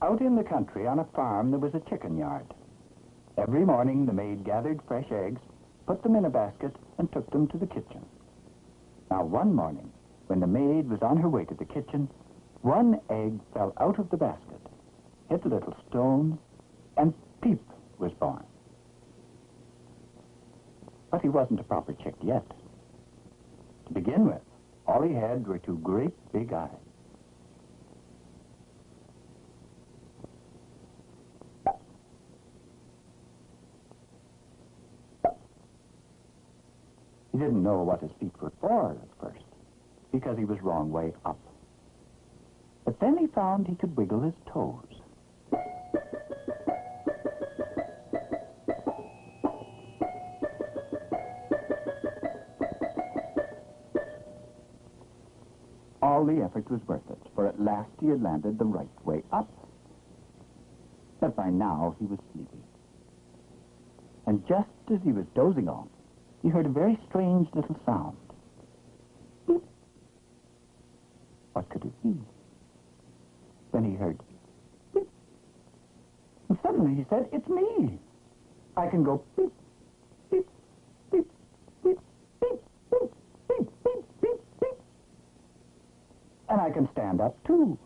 Out in the country on a farm there was a chicken yard. Every morning the maid gathered fresh eggs, put them in a basket, and took them to the kitchen. Now one morning, when the maid was on her way to the kitchen, one egg fell out of the basket, hit a little stone, and Peep was born. But he wasn't a proper chick yet. To begin with, all he had were two great big eyes. He didn't know what his feet were for at first, because he was wrong way up. But then he found he could wiggle his toes. All the effort was worth it, for at last he had landed the right way up. But by now he was sleepy. And just as he was dozing off, he heard a very strange little sound. Beep. What could it be? Then he heard beep. And suddenly he said, "It's me. I can go beep, beep, beep, beep, beep, beep, beep, beep, beep, beep. And I can stand up too."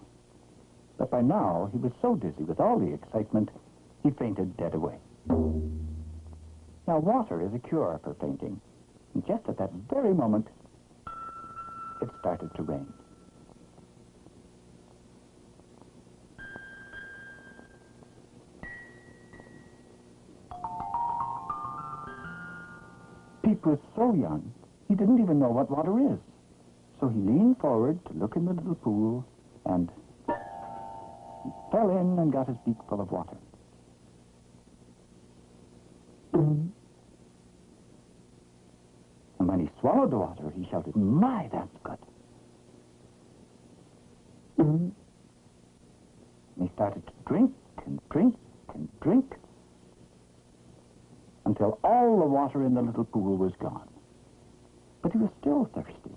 But by now he was so dizzy with all the excitement, he fainted dead away. Now, water is a cure for fainting. And just at that very moment, it started to rain. Peep was so young, he didn't even know what water is. So he leaned forward to look in the little pool, and he fell in and got his beak full of water. And when he swallowed the water, he shouted, "My, that's good." And he started to drink and drink and drink until all the water in the little pool was gone. But he was still thirsty.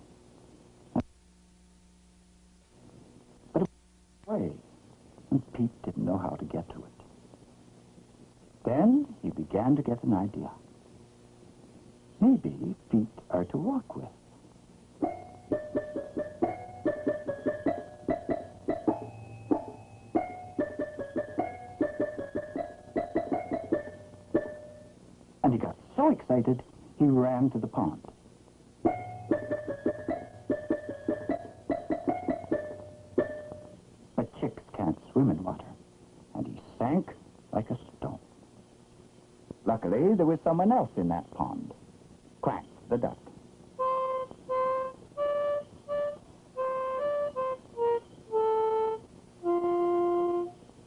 But it was away, and Pete didn't know how to get to it. Then he began to get an idea. Maybe feet are to walk with. And he got so excited, he ran to the pond. But chicks can't swim in water, and he sank like a stone. Luckily, there was someone else in that pond. Quack, the duck.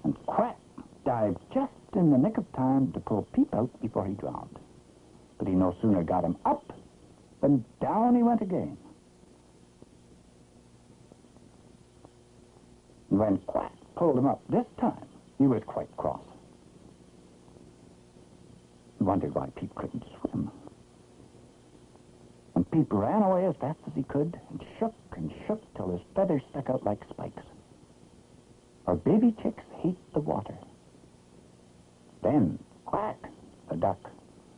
And Quack dived just in the nick of time to pull Peep out before he drowned. But he no sooner got him up than down he went again. And when Quack pulled him up this time, he was quite cross. He wondered why Peep couldn't swim. And Peep ran away as fast as he could and shook till his feathers stuck out like spikes. For baby chicks hate the water. Then Quack, the duck,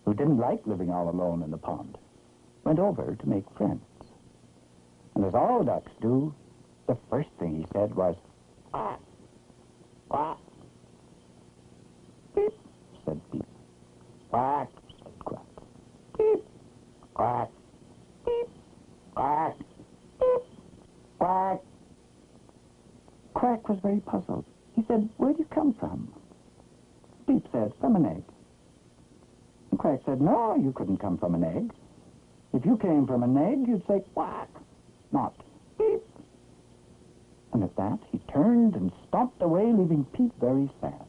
who didn't like living all alone in the pond, went over to make friends. And as all ducks do, the first thing he said was, "Quack, quack." "Peep," said Peep. "Quack," said Quack. "Peep, quack. Peep, quack, peep, quack." Quack was very puzzled. He said, "Where do you come from?" Peep said, "From an egg." And Quack said, "No, you couldn't come from an egg. If you came from an egg, you'd say quack, not peep." And at that, he turned and stomped away, leaving Peep very sad.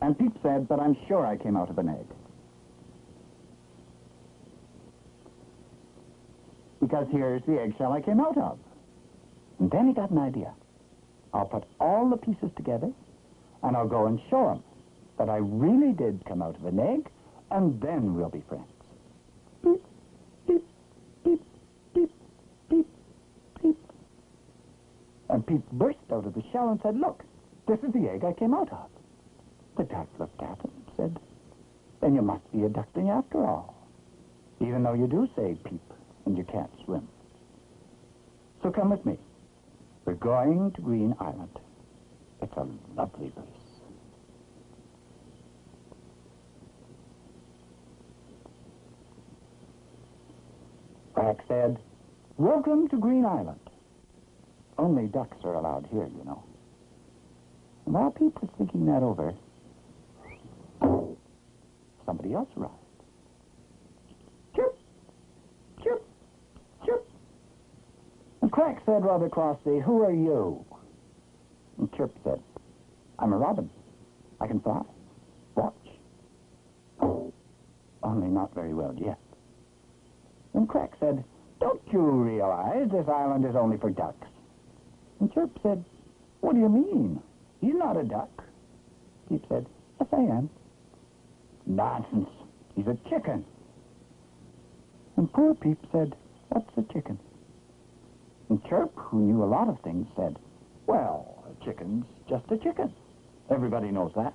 And Peep said, "But I'm sure I came out of an egg. Because here's the eggshell I came out of." And then he got an idea. "I'll put all the pieces together, and I'll go and show him that I really did come out of an egg, and then we'll be friends." Peep, peep, peep, Peep burst out of the shell and said, "Look, this is the egg I came out of." The duck looked at him and said, "Then you must be a duckling after all, even though you do say peep and you can't swim. So come with me. We're going to Green Island. It's a lovely place." Quack said, "Welcome to Green Island. Only ducks are allowed here, you know." And while Peep was thinking that over, somebody else arrived. Chirp, chirp, chirp. And Quack said rather crossly, "Who are you?" And Chirp said, "I'm a robin. I can fly. Watch." Only not very well yet. And Quack said, "Don't you realize this island is only for ducks?" And Chirp said, "What do you mean? He's not a duck." Peep said, "Yes, I am." "Nonsense. He's a chicken." And poor Peep said, "What's a chicken?" And Chirp, who knew a lot of things, said, "Well, a chicken's just a chicken. Everybody knows that.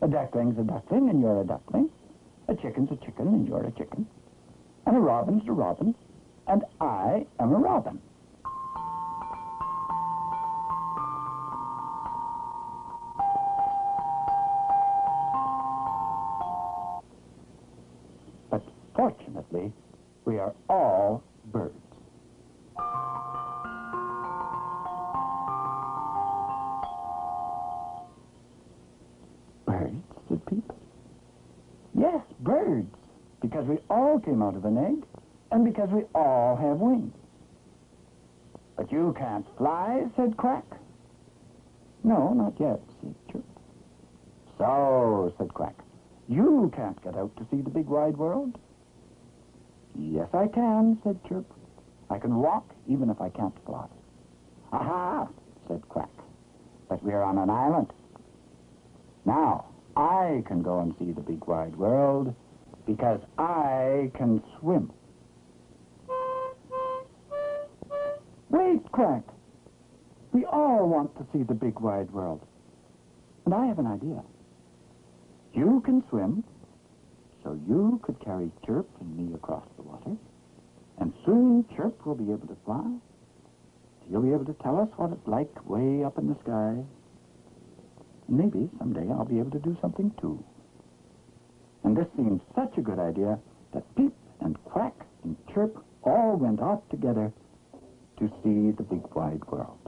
A duckling's a duckling, and you're a duckling. A chicken's a chicken, and you're a chicken. And a robin's a robin, and I am a robin." But fortunately, we are all birds. "Birds?" said Peep. "Yes, birds. Because we all came out of an egg, and because we all have wings." "But you can't fly," said Quack. "No, not yet," said Chirp. "So," said Quack, "you can't get out to see the big wide world?" "Yes, I can," said Chirp. "I can walk even if I can't fly." "Aha," said Quack, "but we're on an island. Now, I can go and see the big wide world because I can swim." "Wait, Quack. We all want to see the big wide world. And I have an idea. You can swim, so you could carry Chirp and me across the water, and soon Chirp will be able to fly. He'll be able to tell us what it's like way up in the sky. And maybe someday I'll be able to do something too." And this seemed such a good idea that Peep and Quack and Chirp all went off together to see the big wide world.